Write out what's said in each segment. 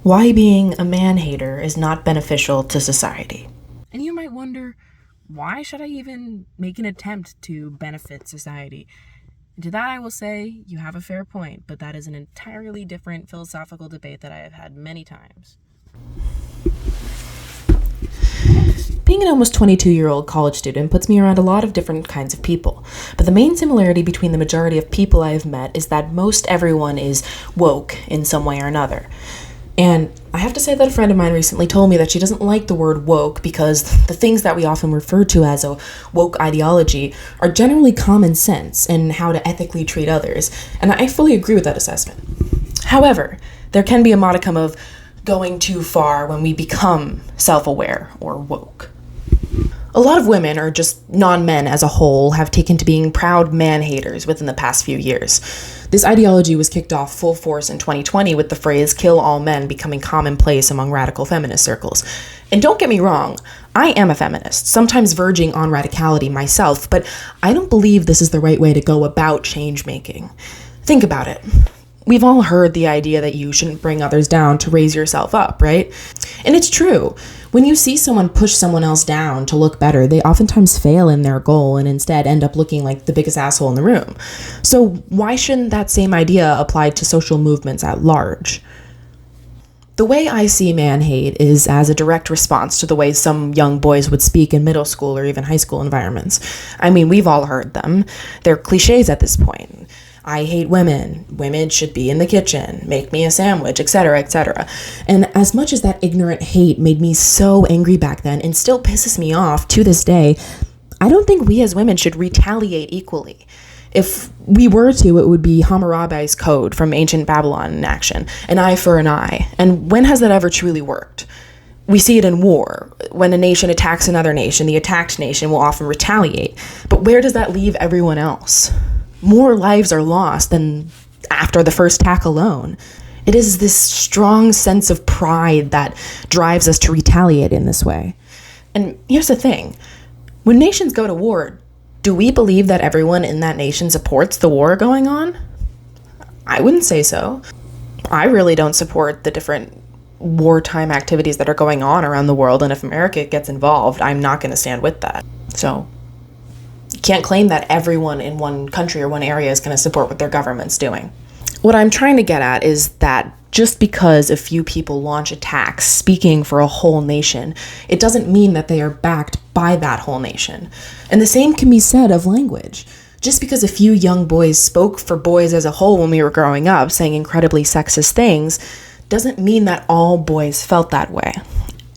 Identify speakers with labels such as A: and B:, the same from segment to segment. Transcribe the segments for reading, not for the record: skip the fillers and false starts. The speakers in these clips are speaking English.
A: Why being a man-hater is not beneficial to society.
B: And you might wonder, why should I even make an attempt to benefit society? And to that I will say, you have a fair point, but that is an entirely different philosophical debate that I have had many times.
A: Being an almost 22-year-old college student puts me around a lot of different kinds of people, but the main similarity between the majority of people I have met is that most everyone is woke in some way or another. And I have to say that a friend of mine recently told me that she doesn't like the word woke because the things that we often refer to as a woke ideology are generally common sense and how to ethically treat others, and I fully agree with that assessment. However, there can be a modicum of going too far when we become self-aware or woke. A lot of women, or just non-men as a whole, have taken to being proud man-haters within the past few years. This ideology was kicked off full force in 2020 with the phrase "kill all men" becoming commonplace among radical feminist circles. And don't get me wrong, I am a feminist, sometimes verging on radicality myself, but I don't believe this is the right way to go about change-making. Think about it. We've all heard the idea that you shouldn't bring others down to raise yourself up, right? And it's true. When you see someone push someone else down to look better, they oftentimes fail in their goal and instead end up looking like the biggest asshole in the room. So why shouldn't that same idea apply to social movements at large? The way I see man-hate is as a direct response to the way some young boys would speak in middle school or even high school environments. I mean, we've all heard them. They're cliches at this point. I hate women. Women should be in the kitchen. Make me a sandwich, etc., etc. And as much as that ignorant hate made me so angry back then and still pisses me off to this day, I don't think we as women should retaliate equally. If we were to, it would be Hammurabi's code from ancient Babylon in action, an eye for an eye. And when has that ever truly worked? We see it in war. When a nation attacks another nation, the attacked nation will often retaliate. But where does that leave everyone else? More lives are lost than after the first attack alone. It is this strong sense of pride that drives us to retaliate in this way. And here's the thing. When nations go to war, do we believe that everyone in that nation supports the war going on? I wouldn't say so. I really don't support the different wartime activities that are going on around the world, and if America gets involved, I'm not going to stand with that. So can't claim that everyone in one country or one area is going to support what their government's doing. What I'm trying to get at is that just because a few people launch attacks speaking for a whole nation, it doesn't mean that they are backed by that whole nation. And the same can be said of language. Just because a few young boys spoke for boys as a whole when we were growing up, saying incredibly sexist things, doesn't mean that all boys felt that way.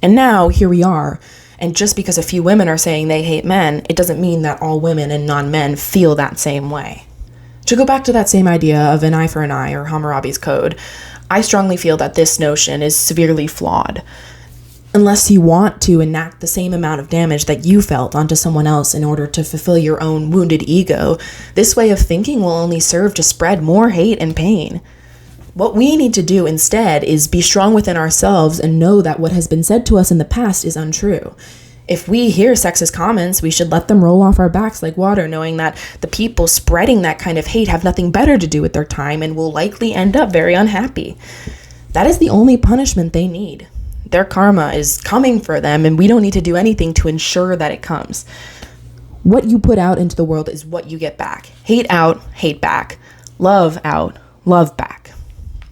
A: And now, here we are. And just because a few women are saying they hate men, it doesn't mean that all women and non-men feel that same way. To go back to that same idea of an eye for an eye or Hammurabi's code, I strongly feel that this notion is severely flawed. Unless you want to enact the same amount of damage that you felt onto someone else in order to fulfill your own wounded ego, this way of thinking will only serve to spread more hate and pain. What we need to do instead is be strong within ourselves and know that what has been said to us in the past is untrue. If we hear sexist comments, we should let them roll off our backs like water, knowing that the people spreading that kind of hate have nothing better to do with their time and will likely end up very unhappy. That is the only punishment they need. Their karma is coming for them, and we don't need to do anything to ensure that it comes. What you put out into the world is what you get back. Hate out, hate back. Love out, love back.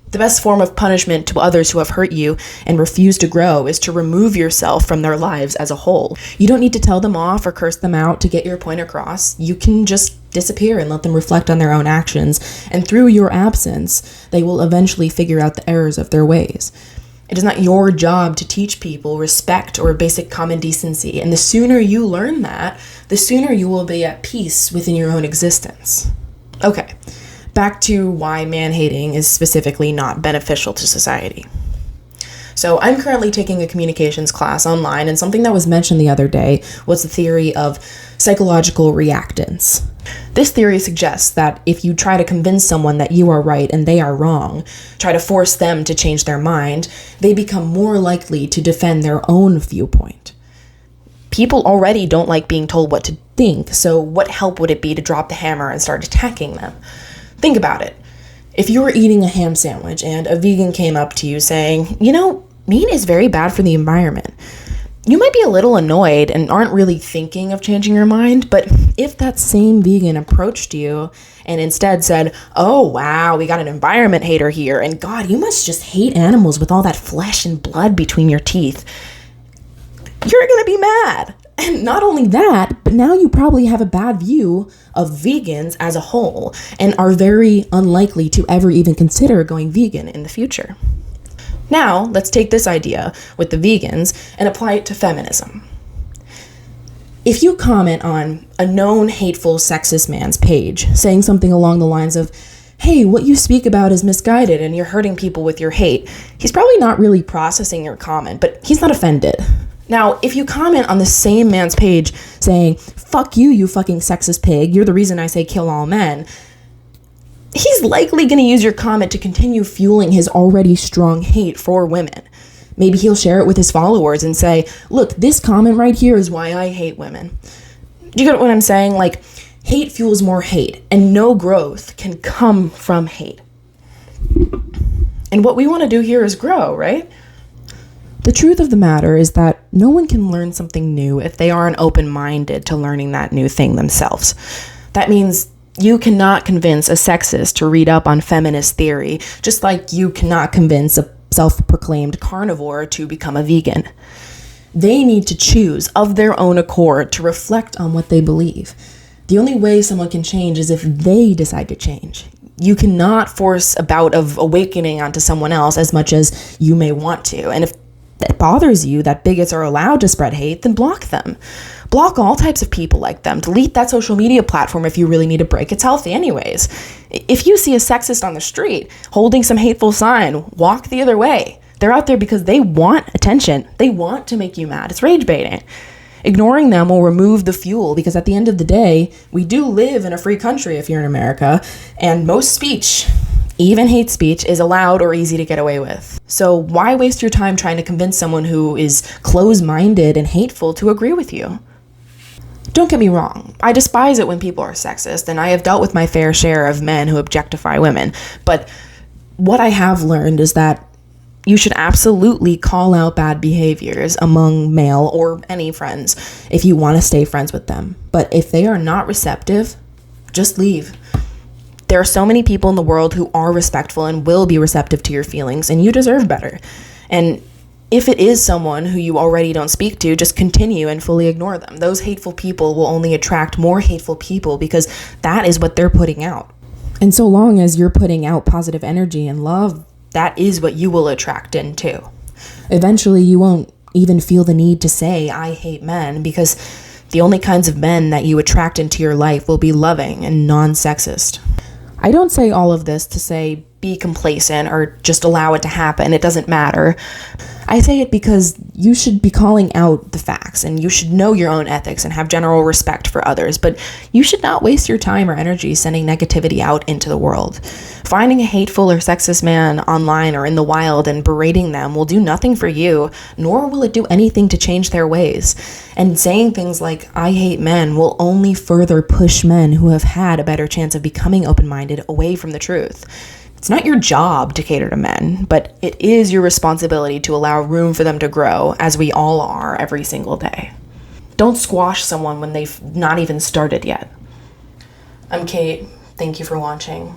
A: The best form of punishment to others who have hurt you and refuse to grow is to remove yourself from their lives as a whole. You don't need to tell them off or curse them out to get your point across. You can just disappear and let them reflect on their own actions, and through your absence, they will eventually figure out the errors of their ways. It is not your job to teach people respect or basic common decency, and the sooner you learn that, the sooner you will be at peace within your own existence. Okay. Back to why man-hating is specifically not beneficial to society. So I'm currently taking a communications class online, and something that was mentioned the other day was the theory of psychological reactance. This theory suggests that if you try to convince someone that you are right and they are wrong, try to force them to change their mind, they become more likely to defend their own viewpoint. People already don't like being told what to think, so what help would it be to drop the hammer and start attacking them? Think about it. If you were eating a ham sandwich and a vegan came up to you saying, meat is very bad for the environment, you might be a little annoyed and aren't really thinking of changing your mind, but if that same vegan approached you and instead said, oh wow, we got an environment hater here, and God, you must just hate animals with all that flesh and blood between your teeth, you're gonna be mad. And not only that, but now you probably have a bad view of vegans as a whole and are very unlikely to ever even consider going vegan in the future. Now, let's take this idea with the vegans and apply it to feminism. If you comment on a known hateful sexist man's page, saying something along the lines of, hey, what you speak about is misguided and you're hurting people with your hate, he's probably not really processing your comment, but he's not offended. Now, if you comment on the same man's page saying, fuck you, you fucking sexist pig, you're the reason I say kill all men, he's likely going to use your comment to continue fueling his already strong hate for women. Maybe he'll share it with his followers and say, look, this comment right here is why I hate women. Do you get what I'm saying? Like, hate fuels more hate, and no growth can come from hate. And what we want to do here is grow, right? The truth of the matter is that no one can learn something new if they aren't open-minded to learning that new thing themselves. That means you cannot convince a sexist to read up on feminist theory, just like you cannot convince a self-proclaimed carnivore to become a vegan. They need to choose of their own accord to reflect on what they believe. The only way someone can change is if they decide to change. You cannot force a bout of awakening onto someone else as much as you may want to. And if that bothers you that bigots are allowed to spread hate, then block them. Block all types of people like them. Delete that social media platform if you really need a break. It's healthy anyways. If you see a sexist on the street holding some hateful sign, walk the other way. They're out there because they want attention. They want to make you mad. It's rage baiting. Ignoring them will remove the fuel, because at the end of the day, we do live in a free country if you're in America, and most speech, even hate speech, is allowed or easy to get away with. So why waste your time trying to convince someone who is close-minded and hateful to agree with you? Don't get me wrong, I despise it when people are sexist, and I have dealt with my fair share of men who objectify women, but what I have learned is that you should absolutely call out bad behaviors among male or any friends if you want to stay friends with them. But if they are not receptive, just leave. There are so many people in the world who are respectful and will be receptive to your feelings, and you deserve better. And if it is someone who you already don't speak to, just continue and fully ignore them. Those hateful people will only attract more hateful people because that is what they're putting out. And so long as you're putting out positive energy and love, that is what you will attract into. Eventually, you won't even feel the need to say, I hate men, because the only kinds of men that you attract into your life will be loving and non-sexist. I don't say all of this to say be complacent or just allow it to happen. It doesn't matter. I say it because you should be calling out the facts, and you should know your own ethics and have general respect for others, but you should not waste your time or energy sending negativity out into the world. Finding a hateful or sexist man online or in the wild and berating them will do nothing for you, nor will it do anything to change their ways. And saying things like, I hate men, will only further push men who have had a better chance of becoming open-minded away from the truth. It's not your job to cater to men, but it is your responsibility to allow room for them to grow, as we all are every single day. Don't squash someone when they've not even started yet. I'm Kate. Thank you for watching.